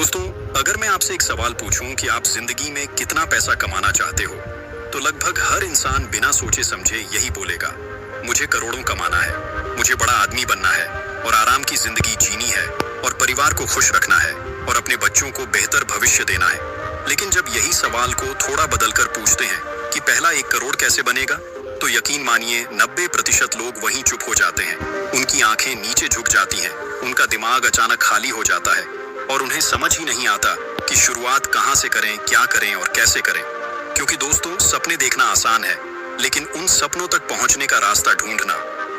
दोस्तों, अगर मैं आपसे एक सवाल पूछूं कि आप जिंदगी में कितना पैसा कमाना चाहते हो, तो लगभग हर इंसान बिना सोचे समझे यही बोलेगा, मुझे करोड़ों कमाना है, मुझे बड़ा आदमी बनना है और आराम की जिंदगी जीनी है और परिवार को खुश रखना है और अपने बच्चों को बेहतर भविष्य देना है। लेकिन जब यही सवाल को थोड़ा बदलकर पूछते हैं कि पहला 1 करोड़ कैसे बनेगा, तो यकीन मानिए 90% लोग वहीं चुप हो जाते हैं। उनकी आंखें नीचे झुक जाती हैं, उनका दिमाग अचानक खाली हो जाता है और उन्हें समझ ही नहीं आता कि शुरुआत कहां से करें, क्या करें और कैसे करें। क्योंकि दोस्तों, सपने देखना आसान है, लेकिन उन सपनों तक पहुंचने का रास्ता ढूंढना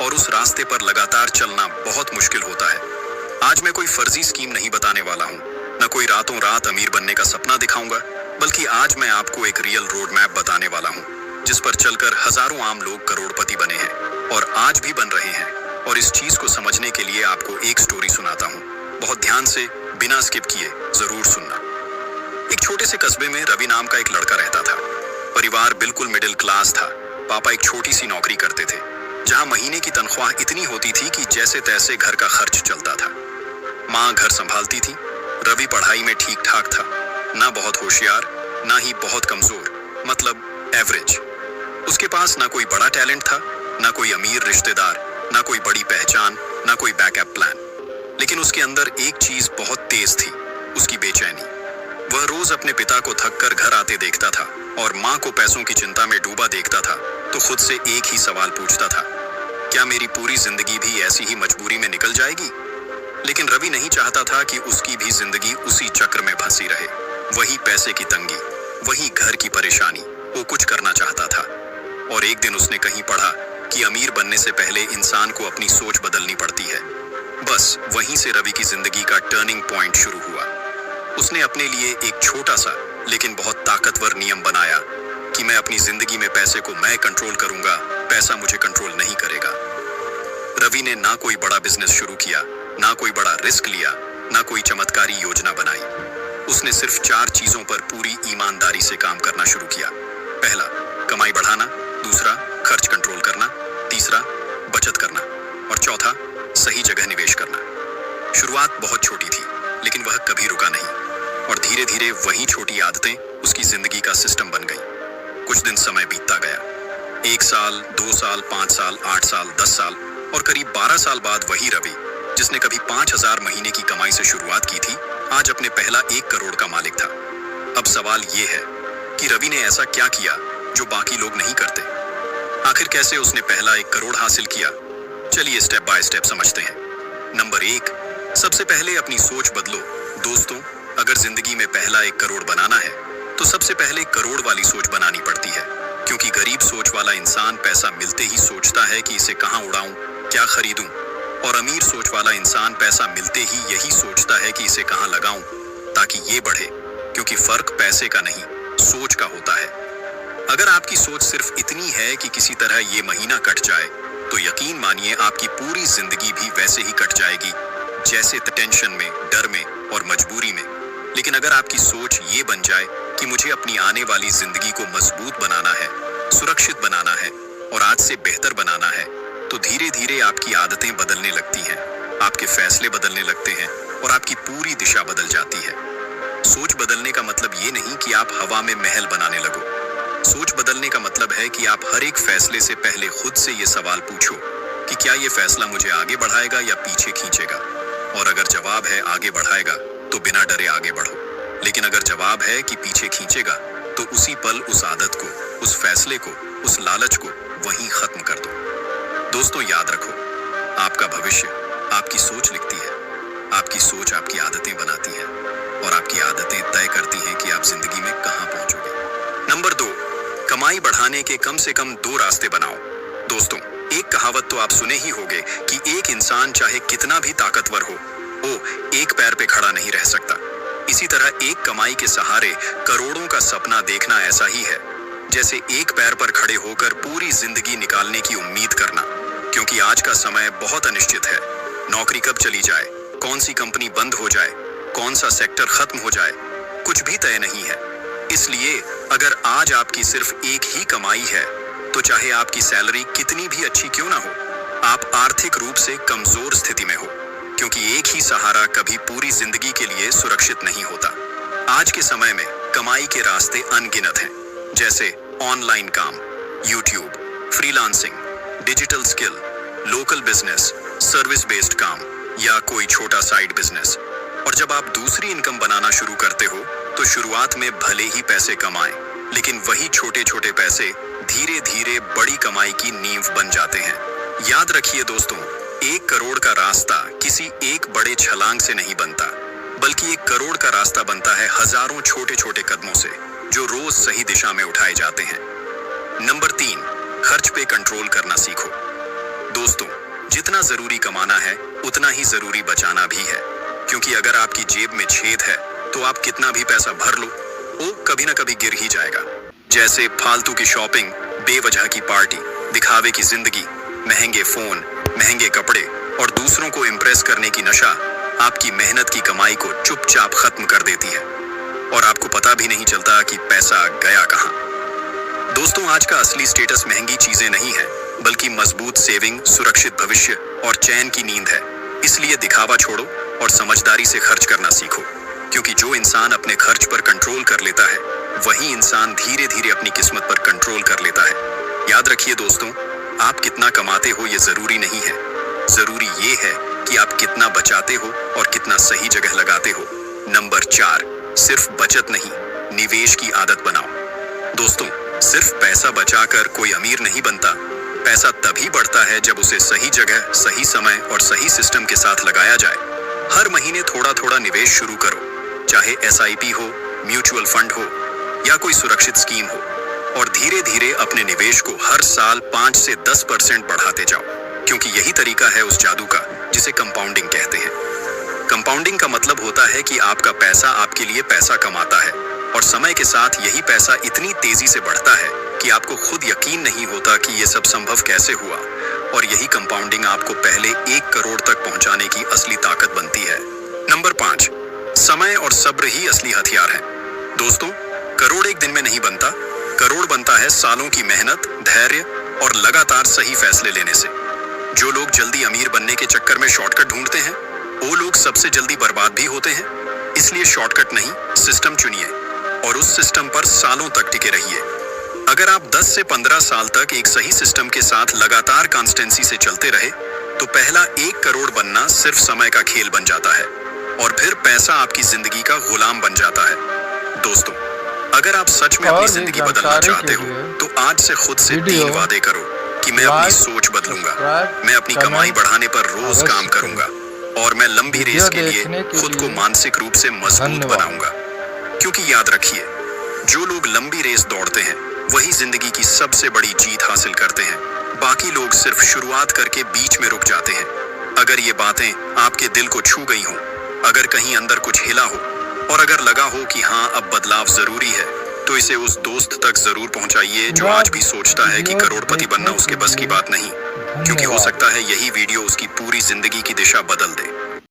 और उस रास्ते पर लगातार चलना बहुत मुश्किल होता है। आज मैं कोई फर्जी स्कीम नहीं बताने वाला हूँ, न कोई रातों रात अमीर बनने का सपना दिखाऊंगा, बल्कि आज मैं आपको एक रियल रोड मैप बताने वाला हूँ, जिस पर चलकर हजारों आम लोग करोड़पति बने हैं और आज भी बन रहे हैं। और इस चीज को समझने के लिए आपको एक स्टोरी सुनाता हूँ। बहुत ध्यान से, बिना स्किप किए जरूर सुनना। एक छोटे से कस्बे में रवि नाम का एक लड़का रहता था। परिवार बिल्कुल मिडिल क्लास था। पापा एक छोटी सी नौकरी करते थे, जहां महीने की तनख्वाह इतनी होती थी कि जैसे तैसे घर का खर्च चलता था। माँ घर संभालती थी। रवि पढ़ाई में ठीक ठाक था, ना बहुत होशियार ना ही बहुत कमजोर, मतलब एवरेज। उसके पास ना कोई बड़ा टैलेंट था, ना कोई अमीर रिश्तेदार, ना कोई बड़ी पहचान, ना कोई बैकअप प्लान। लेकिन उसके अंदर एक चीज बहुत तेज थी, उसकी बेचैनी। वह रोज अपने पिता को थक कर घर आते देखता था और माँ को पैसों की चिंता में डूबा देखता था, तो खुद से एक ही सवाल पूछता था, क्या मेरी पूरी जिंदगी भी ऐसी ही मजबूरी में निकल जाएगी? लेकिन रवि नहीं चाहता था कि उसकी भी जिंदगी उसी चक्र में फंसी रहे। वही पैसे की तंगी, वही घर की परेशानी, वो कुछ करना चाहता था। और एक दिन उसने कहीं पढ़ा कि अमीर बनने से पहले इंसान को अपनी सोच बदलनी पड़ती है। बस वहीं से रवि की जिंदगी का टर्निंग पॉइंट शुरू हुआ। उसने अपने लिए एक छोटा सा लेकिन बहुत ताकतवर नियम बनाया कि मैं अपनी जिंदगी में पैसे को मैं कंट्रोल करूंगा, पैसा मुझे कंट्रोल नहीं करेगा। रवि ने ना कोई बड़ा बिजनेस शुरू किया, ना कोई बड़ा रिस्क लिया, ना कोई चमत्कारी योजना बनाई। उसने सिर्फ 4 चीजों पर पूरी ईमानदारी से काम करना शुरू किया। पहला, कमाई बढ़ाना। दूसरा, खर्च कंट्रोल करना। तीसरा, बचत करना। और चौथा, सही जगह निवेश करना। शुरुआत बहुत छोटी थी, लेकिन वह कभी रुका नहीं और धीरे धीरे वही छोटी आदतें उसकी जिंदगी का सिस्टम बन गई। कुछ दिन समय बीतता गया। 1 साल, 2 साल, 5 साल, 8 साल, 10 साल और करीब 12 साल बाद वही रवि, जिसने कभी 5,000 महीने की कमाई से शुरुआत की थी, आज अपने पहला 1 करोड़ का मालिक था। अब सवाल ये है कि रवि ने ऐसा क्या किया जो बाकी लोग नहीं करते? आखिर कैसे उसने पहला 1 करोड़ हासिल किया? चलिए स्टेप बाय स्टेप समझते हैं। नंबर 1, सबसे पहले अपनी सोच बदलो। दोस्तों, अगर जिंदगी में पहला 1 करोड़ बनाना है, तो सबसे पहले करोड़ वाली सोच बनानी पड़ती है। क्योंकि गरीब सोच वाला इंसान पैसा मिलते ही सोचता है कि इसे कहां उड़ाऊं, क्या खरीदूं, और अमीर सोच वाला इंसान पैसा मिलते ही यही सोचता है कि इसे कहां लगाऊं ताकि ये बढ़े। क्योंकि फर्क पैसे का नहीं, सोच का होता है। अगर आपकी सोच सिर्फ इतनी है कि किसी तरह ये महीना कट जाए, तो यकीन मानिए आपकी पूरी जिंदगी भी वैसे ही कट जाएगी, जैसे टेंशन में, डर में और मजबूरी में। लेकिन अगर आपकी सोच ये बन जाए कि मुझे अपनी आने वाली जिंदगी को मजबूत बनाना है, सुरक्षित बनाना है और आज से बेहतर बनाना है, तो धीरे धीरे आपकी आदतें बदलने लगती हैं, आपके फैसले बदलने लगते हैं और आपकी पूरी दिशा बदल जाती है। सोच बदलने का मतलब ये नहीं कि आप हवा में महल बनाने लगो। सोच बदलने का मतलब है कि आप हर एक फैसले से पहले खुद से ये सवाल पूछो कि क्या ये फैसला मुझे आगे बढ़ाएगा या पीछे खींचेगा। और अगर जवाब है आगे बढ़ाएगा, तो बिना डरे आगे बढ़ो। लेकिन अगर जवाब है कि पीछे खींचेगा, तो उसी पल उस आदत को, उस फैसले को, उस लालच को वहीं खत्म कर दो। दोस्तों, याद रखो, आपका भविष्य आपकी सोच लिखती है। आपकी सोच आपकी आदतें बनाती है और आपकी आदतें तय करती हैं कि आप जिंदगी में कहां पहुंचोगे। नंबर 2, कमाई बढ़ाने के कम से कम 2 रास्ते बनाओ। दोस्तों, एक कहावत तो आप सुने ही होंगे कि एक इंसान चाहे कितना भी ताकतवर हो, वो एक पैर पे खड़ा नहीं रह सकता। इसी तरह एक कमाई के सहारे करोड़ों का सपना देखना ऐसा ही है जैसे एक पैर पर खड़े होकर पूरी जिंदगी निकालने की उम्मीद करना। क्योंकि आज का समय बहुत अनिश्चित है। नौकरी कब चली जाए, कौन सी कंपनी बंद हो जाए, कौन सा सेक्टर खत्म हो जाए, कुछ भी तय नहीं है। इसलिए अगर आज आपकी सिर्फ एक ही कमाई है, तो चाहे आपकी सैलरी कितनी भी अच्छी क्यों ना हो, आप आर्थिक रूप से कमजोर स्थिति में हो। क्योंकि एक ही सहारा कभी पूरी जिंदगी के लिए सुरक्षित नहीं होता। आज के समय में कमाई के रास्ते अनगिनत हैं, जैसे ऑनलाइन काम, YouTube, freelancing, digital skill, local business, service based काम या कोई छोटा साइड बिजनेस। और जब आप दूसरी इनकम बनाना शुरू करते हो तो शुरुआत में भले ही पैसे कमाएं, लेकिन वही छोटे छोटे पैसे धीरे धीरे बड़ी कमाई की नींव बन जाते हैं। याद रखिए दोस्तों, 1 करोड़ का रास्ता किसी एक बड़े छलांग से नहीं बनता, बल्कि 1 करोड़ का रास्ता बनता है हजारों छोटे छोटे कदमों से, जो रोज सही दिशा में उठाए जाते हैं। नंबर 3, खर्च पे कंट्रोल करना सीखो। दोस्तों, जितना जरूरी कमाना है उतना ही जरूरी बचाना भी है, क्योंकि अगर आपकी जेब में छेद है तो आप कितना भी पैसा भर लो, वो कभी ना कभी गिर ही जाएगा। जैसे फालतू की शॉपिंग, बेवजह की पार्टी, दिखावे की जिंदगी, महंगे फोन, महंगे कपड़े और दूसरों को इम्प्रेस करने की नशा आपकी मेहनत की कमाई को चुपचाप खत्म कर देती है और आपको पता भी नहीं चलता कि पैसा गया कहां। दोस्तों, आज का असली स्टेटस महंगी चीजें नहीं है, बल्कि मजबूत सेविंग, सुरक्षित भविष्य और चैन की नींद है। इसलिए दिखावा छोड़ो और समझदारी से खर्च करना सीखो, क्योंकि जो इंसान अपने खर्च पर कंट्रोल कर लेता है वही इंसान धीरे धीरे अपनी किस्मत पर कंट्रोल कर लेता है। याद रखिए दोस्तों, आप कितना कमाते हो ये जरूरी नहीं है, जरूरी ये है कि आप कितना बचाते हो और कितना सही जगह लगाते हो। नंबर 4, सिर्फ बचत नहीं, निवेश की आदत बनाओ। दोस्तों, सिर्फ पैसा बचाकर कोई अमीर नहीं बनता। पैसा तभी बढ़ता है जब उसे सही जगह, सही समय और सही सिस्टम के साथ लगाया जाए। हर महीने थोड़ा थोड़ा निवेश शुरू करो, चाहे SIP हो, म्यूचुअल फंड हो या कोई सुरक्षित स्कीम हो, और धीरे धीरे अपने निवेश को हर साल 5 से 10% बढ़ाते जाओ, क्योंकि यही तरीका है उस जादू का जिसे कंपाउंडिंग कहते हैं। कंपाउंडिंग का मतलब होता है कि आपका पैसा आपके लिए पैसा कमाता है और समय के साथ यही पैसा इतनी तेजी से बढ़ता है कि आपको खुद यकीन नहीं होता कि ये सब संभव कैसे हुआ, और यही कंपाउंडिंग आपको पहले 1 करोड़ तक पहुंचाने की असली ताकत बनती है। नंबर 5, समय और सब्र ही असली हथियार है। दोस्तों, करोड़ एक दिन में नहीं बनता, करोड़ बनता है सालों की मेहनत, धैर्य और लगातार सही फैसले लेने से। जो लोग जल्दी अमीर बनने के चक्कर में शॉर्टकट ढूंढते हैं, वो लोग सबसे जल्दी बर्बाद भी होते हैं। इसलिए शॉर्टकट नहीं, सिस्टम चुनिए और उस सिस्टम पर सालों तक टिके रहिए। अगर आप 10 से 15 साल तक एक सही सिस्टम के साथ लगातार कंसिस्टेंसी से चलते रहे, तो पहला 1 करोड़ बनना सिर्फ समय का खेल बन जाता है और फिर पैसा आपकी जिंदगी का गुलाम बन जाता है। दोस्तों, अगर आप सच में अपनी जिंदगी बदलना चाहते हो तो आज से खुद से 3 वादे करो कि मैं अपनी सोच बदलूंगा, मैं अपनी कमाई बढ़ाने पर रोज काम करूंगा और मैं लंबी रेस के लिए खुद को मानसिक रूप से मजबूत बनाऊंगा। क्योंकि याद रखिए, जो लोग लंबी रेस दौड़ते हैं वही जिंदगी की सबसे बड़ी जीत हासिल करते हैं। बाकी लोग सिर्फ शुरुआत करके बीच में रुक जाते हैं। अगर ये बातें आपके दिल को छू गई हों, अगर कहीं अंदर कुछ हिला हो और अगर लगा हो कि हाँ, अब बदलाव जरूरी है, तो इसे उस दोस्त तक जरूर पहुंचाइए जो आज भी सोचता है कि करोड़पति बनना उसके बस की बात नहीं, क्योंकि हो सकता है यही वीडियो उसकी पूरी जिंदगी की दिशा बदल दे।